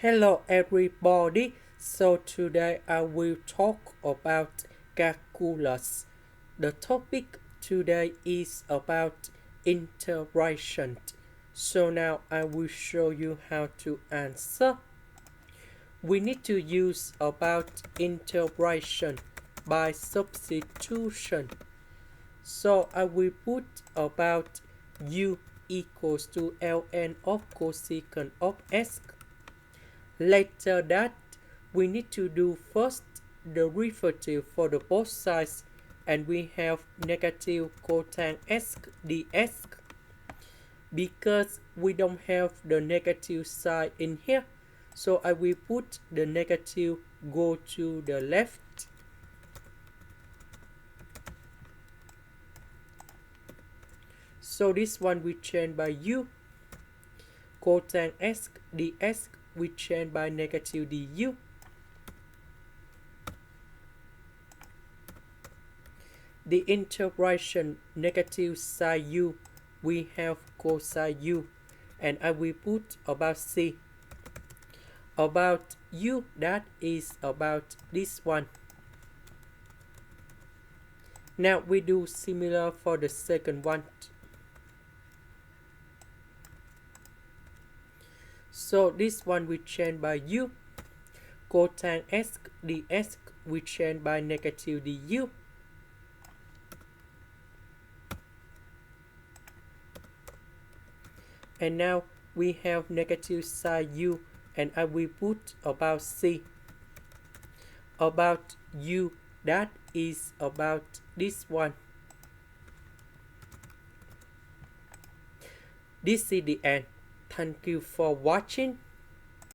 Hello everybody. So today I will talk about calculus. The topic today is about integration. So now I will show you how to answer. We need to use about integration by substitution. So I will put about u equals to ln of cosecant of s. Later that, we need to do first the derivative for the both sides, and we have negative cotx s ds. Because we don't have the negative side in here, so I will put the negative go to the left. So this one we change by u. Cotx s ds we change by negative du. The integration negative side u, we have cosine u, and I will put about c. About u, that is about this one. Now we do similar for the second one. So this one we change by u. Cotx s ds we change by negative du. And now we have negative side u, and I will put about c. About u, that is about this one. This is the end. Thank you for watching.